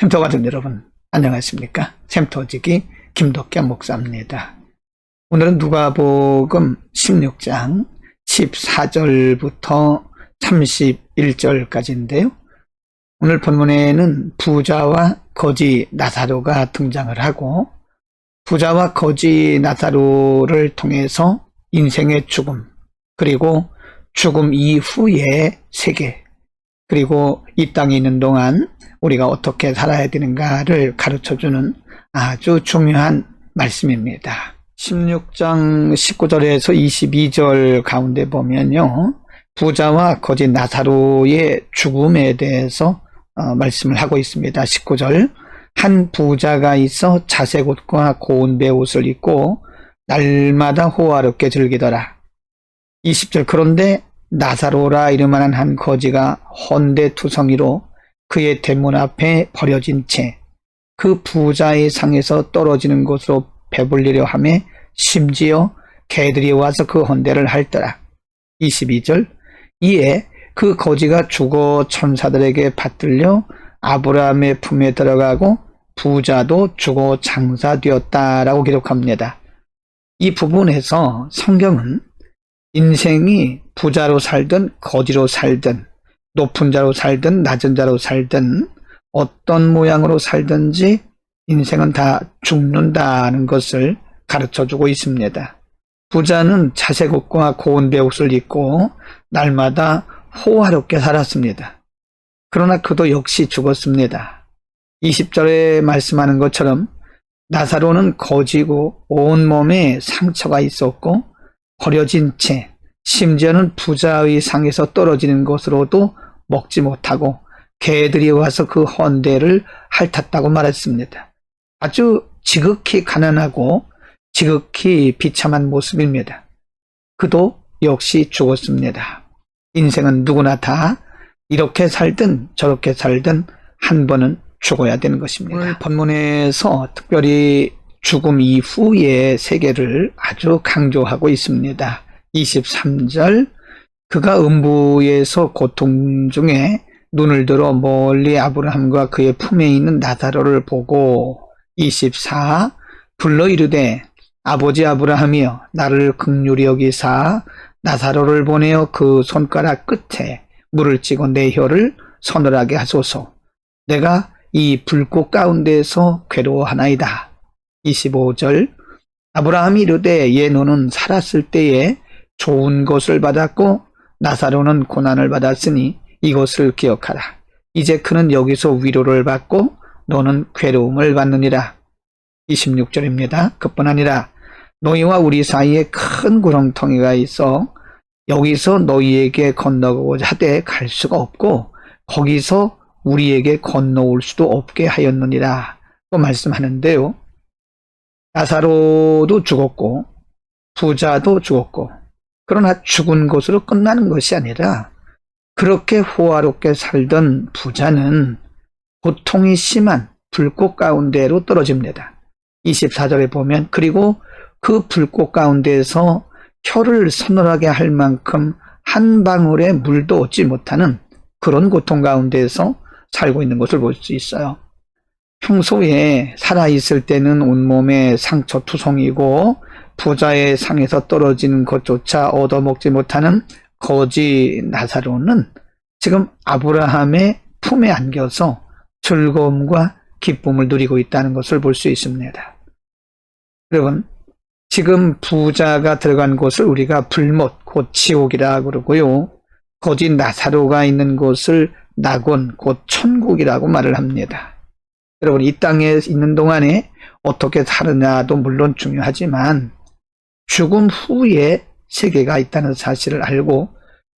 샘터 가족 여러분, 안녕하십니까? 샘터지기 김덕겸 목사입니다. 오늘은 누가복음 16장 14절부터 31절까지인데요. 오늘 본문에는 부자와 거지 나사로가 등장을 하고, 부자와 거지 나사로를 통해서 인생의 죽음, 그리고 죽음 이후의 세계, 그리고 이 땅에 있는 동안 우리가 어떻게 살아야 되는가를 가르쳐주는 아주 중요한 말씀입니다. 16장 19절에서 22절 가운데 보면요, 부자와 거지 나사로의 죽음에 대해서 말씀을 하고 있습니다. 19절, 한 부자가 있어 자색 옷과 고운 베옷을 입고 날마다 호화롭게 즐기더라. 20절, 그런데 나사로라 이름하는 한 거지가 헌데투성이로 그의 대문 앞에 버려진 채 그 부자의 상에서 떨어지는 곳으로 배불리려 하며 심지어 개들이 와서 그 헌대를 핥더라. 22절, 이에 그 거지가 죽어 천사들에게 받들려 아브라함의 품에 들어가고 부자도 죽어 장사되었다라고 기록합니다. 이 부분에서 성경은 인생이 부자로 살든 거지로 살든 높은 자로 살든 낮은 자로 살든 어떤 모양으로 살든지 인생은 다 죽는다는 것을 가르쳐주고 있습니다. 부자는 자색 옷과 고운 베옷을 입고 날마다 호화롭게 살았습니다. 그러나 그도 역시 죽었습니다. 20절에 말씀하는 것처럼 나사로는 거지고 온몸에 상처가 있었고 버려진 채 심지어는 부자의 상에서 떨어지는 것으로도 먹지 못하고 개들이 와서 그 헌대를 핥았다고 말했습니다. 아주 지극히 가난하고 지극히 비참한 모습입니다. 그도 역시 죽었습니다. 인생은 누구나 다 이렇게 살든 저렇게 살든 한 번은 죽어야 되는 것입니다. 오늘 본문에서 특별히 죽음 이후의 세계를 아주 강조하고 있습니다. 23절, 그가 음부에서 고통 중에 눈을 들어 멀리 아브라함과 그의 품에 있는 나사로를 보고 24, 불러 이르되 아버지 아브라함이여 나를 긍휼히 여기사 나사로를 보내어 그 손가락 끝에 물을 찍어 내 혀를 서늘하게 하소서. 내가 이 불꽃 가운데서 괴로워하나이다. 25절, 아브라함이 이르되 예 너는 살았을 때에 좋은 것을 받았고 나사로는 고난을 받았으니 이것을 기억하라. 이제 그는 여기서 위로를 받고 너는 괴로움을 받느니라. 26절입니다. 그뿐 아니라 너희와 우리 사이에 큰 구렁텅이가 있어 여기서 너희에게 건너고자 하되 갈 수가 없고 거기서 우리에게 건너올 수도 없게 하였느니라. 또 말씀하는데요. 나사로도 죽었고 부자도 죽었고, 그러나 죽은 것으로 끝나는 것이 아니라 그렇게 호화롭게 살던 부자는 고통이 심한 불꽃 가운데로 떨어집니다. 24절에 보면 그리고 그 불꽃 가운데에서 혀를 서늘하게 할 만큼 한 방울의 물도 얻지 못하는 그런 고통 가운데에서 살고 있는 것을 볼 수 있어요. 평소에 살아있을 때는 온몸에 상처투성이고 부자의 상에서 떨어진 것조차 얻어먹지 못하는 거지 나사로는 지금 아브라함의 품에 안겨서 즐거움과 기쁨을 누리고 있다는 것을 볼 수 있습니다. 여러분, 지금 부자가 들어간 곳을 우리가 불못, 곧 지옥이라 그러고요. 거지 나사로가 있는 곳을 낙원, 곧 천국이라고 말을 합니다. 여러분, 이 땅에 있는 동안에 어떻게 사느냐도 물론 중요하지만 죽음 후에 세계가 있다는 사실을 알고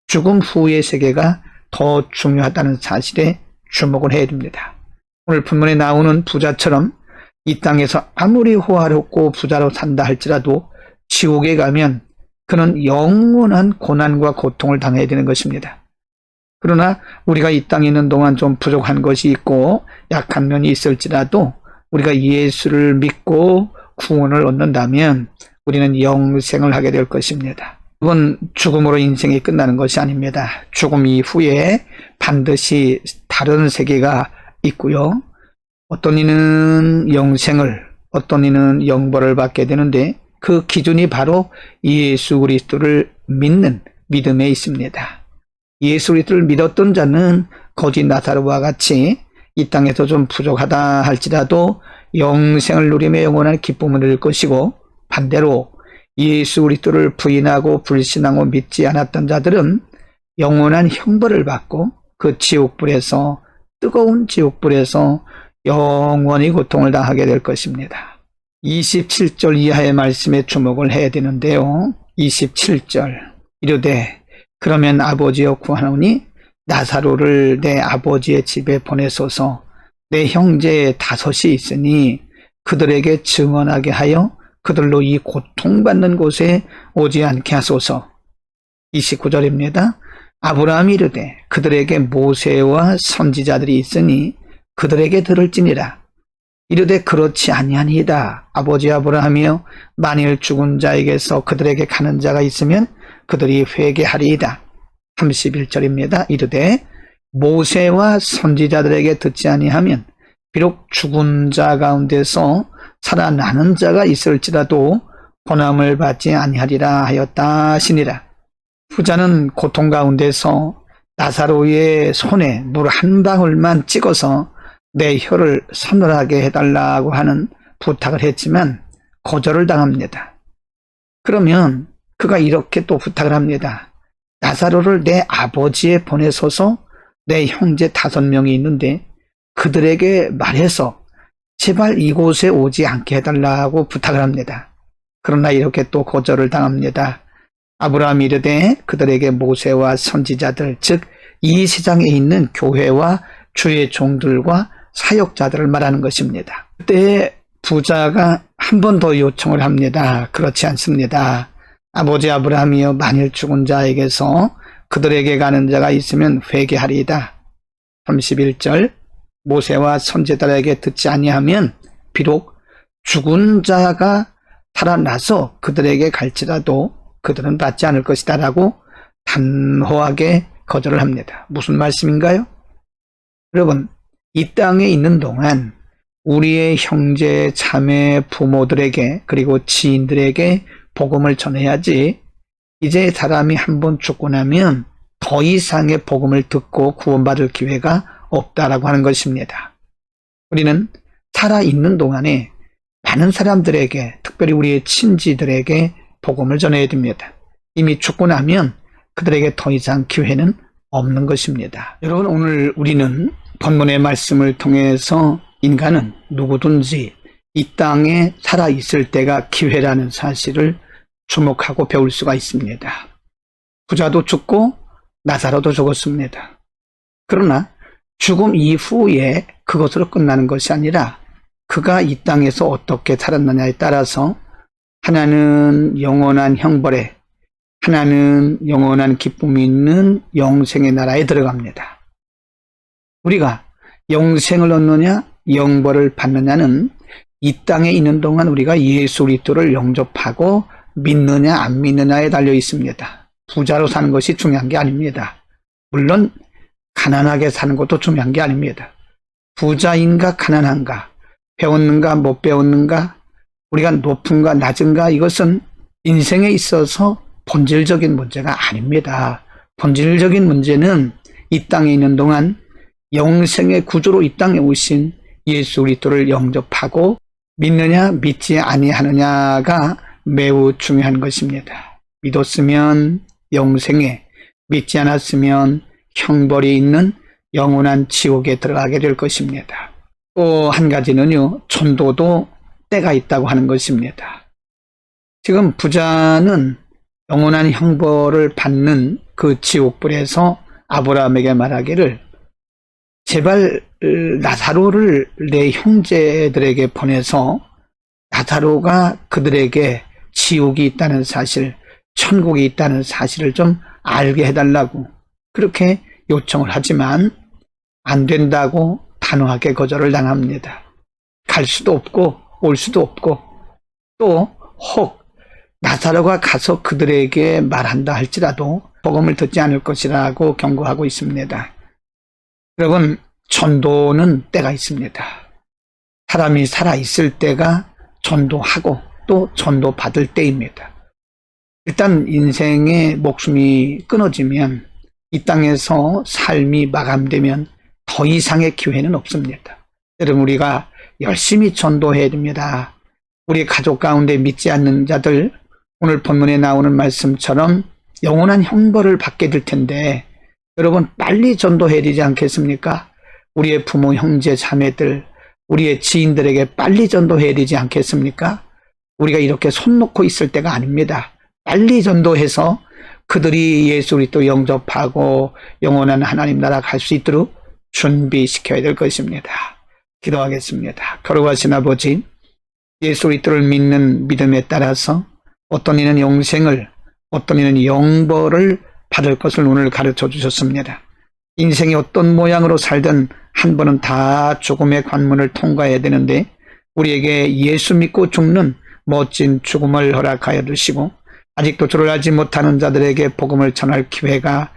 죽음 후의 세계가 더 중요하다는 사실에 주목을 해야 됩니다. 오늘 본문에 나오는 부자처럼 이 땅에서 아무리 호화롭고 부자로 산다 할지라도 지옥에 가면 그는 영원한 고난과 고통을 당해야 되는 것입니다. 그러나 우리가 이 땅에 있는 동안 좀 부족한 것이 있고 약한 면이 있을지라도 우리가 예수를 믿고 구원을 얻는다면 우리는 영생을 하게 될 것입니다. 그건 죽음으로 인생이 끝나는 것이 아닙니다. 죽음 이후에 반드시 다른 세계가 있고요. 어떤 이는 영생을, 어떤 이는 영벌을 받게 되는데 그 기준이 바로 예수 그리스도를 믿는 믿음에 있습니다. 예수 그리스도를 믿었던 자는 거짓 나사로와 같이 이 땅에서 좀 부족하다 할지라도 영생을 누리며 영원한 기쁨을 누릴 것이고, 반대로 예수 그리스도를 부인하고 불신하고 믿지 않았던 자들은 영원한 형벌을 받고 그 지옥불에서, 뜨거운 지옥불에서 영원히 고통을 당하게 될 것입니다. 27절 이하의 말씀에 주목을 해야 되는데요. 27절 이르되 그러면 아버지여 구하노니 나사로를 내 아버지의 집에 보내소서. 내 형제 5이 있으니 그들에게 증언하게 하여 그들로 이 고통받는 곳에 오지 않게 하소서. 29절입니다. 아브라함이 이르되 그들에게 모세와 선지자들이 있으니 그들에게 들을지니라. 이르되 그렇지 아니하니이다. 아버지 아브라함이여 만일 죽은 자에게서 그들에게 가는 자가 있으면 그들이 회개하리이다. 31절입니다. 이르되 모세와 선지자들에게 듣지 아니하면 비록 죽은 자 가운데서 살아나는 자가 있을지라도 고난을 받지 아니하리라 하였다 하시니라. 부자는 고통 가운데서 나사로의 손에 물 한 방울만 찍어서 내 혀를 서늘하게 해달라고 하는 부탁을 했지만 거절을 당합니다. 그러면 그가 이렇게 또 부탁을 합니다. 나사로를 내 아버지에 보내소서. 내 형제 5명이 있는데 그들에게 말해서 제발 이곳에 오지 않게 해달라고 부탁을 합니다. 그러나 이렇게 또 거절을 당합니다. 아브라함이 이르되 그들에게 모세와 선지자들, 즉 이 세상에 있는 교회와 주의 종들과 사역자들을 말하는 것입니다. 그때 부자가 한 번 더 요청을 합니다. 그렇지 않습니다. 아버지 아브라함이여 만일 죽은 자에게서 그들에게 가는 자가 있으면 회개하리이다. 31절 모세와 선지자들에게 듣지 아니하면 비록 죽은 자가 살아나서 그들에게 갈지라도 그들은 받지 않을 것이다 라고 단호하게 거절을 합니다. 무슨 말씀인가요? 여러분, 이 땅에 있는 동안 우리의 형제, 자매, 부모들에게 그리고 지인들에게 복음을 전해야지, 이제 사람이 한번 죽고 나면 더 이상의 복음을 듣고 구원받을 기회가 없다라고 하는 것입니다. 우리는 살아있는 동안에 많은 사람들에게, 특별히 우리의 친지들에게 복음을 전해야 됩니다. 이미 죽고 나면 그들에게 더 이상 기회는 없는 것입니다. 여러분, 오늘 우리는 본문의 말씀을 통해서 인간은 누구든지 이 땅에 살아있을 때가 기회라는 사실을 주목하고 배울 수가 있습니다. 부자도 죽고 나사로도 죽었습니다. 그러나 죽음 이후에 그것으로 끝나는 것이 아니라 그가 이 땅에서 어떻게 살았느냐에 따라서 하나는 영원한 형벌에, 하나는 영원한 기쁨이 있는 영생의 나라에 들어갑니다. 우리가 영생을 얻느냐 영벌을 받느냐는 이 땅에 있는 동안 우리가 예수 그리스도를 영접하고 믿느냐 안 믿느냐에 달려 있습니다. 부자로 사는 것이 중요한 게 아닙니다. 물론 가난하게 사는 것도 중요한 게 아닙니다. 부자인가 가난한가, 배웠는가 못 배웠는가, 우리가 높은가 낮은가, 이것은 인생에 있어서 본질적인 문제가 아닙니다. 본질적인 문제는 이 땅에 있는 동안 영생의 구주로 이 땅에 오신 예수 그리스도를 영접하고 믿느냐 믿지 아니하느냐가 매우 중요한 것입니다. 믿었으면 영생에, 믿지 않았으면 형벌이 있는 영원한 지옥에 들어가게 될 것입니다. 또 한 가지는요, 천도도 때가 있다고 하는 것입니다. 지금 부자는 영원한 형벌을 받는 그 지옥불에서 아브라함에게 말하기를 제발 나사로를 내 형제들에게 보내서 나사로가 그들에게 지옥이 있다는 사실, 천국이 있다는 사실을 좀 알게 해달라고 그렇게 요청을 하지만 안 된다고 단호하게 거절을 당합니다. 갈 수도 없고 올 수도 없고, 또 혹 나사로가 가서 그들에게 말한다 할지라도 복음을 듣지 않을 것이라고 경고하고 있습니다. 여러분, 전도는 때가 있습니다. 사람이 살아있을 때가 전도하고 또 전도받을 때입니다. 일단 인생의 목숨이 끊어지면, 이 땅에서 삶이 마감되면 더 이상의 기회는 없습니다. 여러분, 우리가 열심히 전도해야 됩니다. 우리 가족 가운데 믿지 않는 자들, 오늘 본문에 나오는 말씀처럼 영원한 형벌을 받게 될 텐데, 여러분 빨리 전도해야 되지 않겠습니까? 우리의 부모, 형제, 자매들, 우리의 지인들에게 빨리 전도해야 되지 않겠습니까? 우리가 이렇게 손 놓고 있을 때가 아닙니다. 빨리 전도해서 그들이 예수 그리스도 영접하고 영원한 하나님 나라 갈 수 있도록 준비시켜야 될 것입니다. 기도하겠습니다. 거룩하신 아버지, 예수 그리스도를 믿는 믿음에 따라서 어떤 이는 영생을, 어떤 이는 영벌을 받을 것을 오늘 가르쳐 주셨습니다. 인생이 어떤 모양으로 살든 한 번은 다 죽음의 관문을 통과해야 되는데, 우리에게 예수 믿고 죽는 멋진 죽음을 허락하여 주시고, 아직도 주를 알지 못하는 자들에게 복음을 전할 기회가,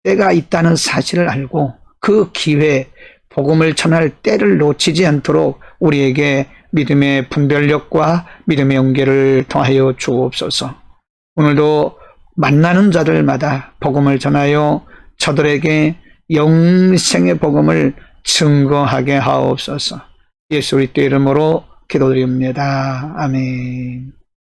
때가 있다는 사실을 알고 그 기회, 복음을 전할 때를 놓치지 않도록 우리에게 믿음의 분별력과 믿음의 용기를 더하여 주옵소서. 오늘도 만나는 자들마다 복음을 전하여 저들에게 영생의 복음을 증거하게 하옵소서. 예수 그리스도의 이름으로 기도드립니다. 아멘.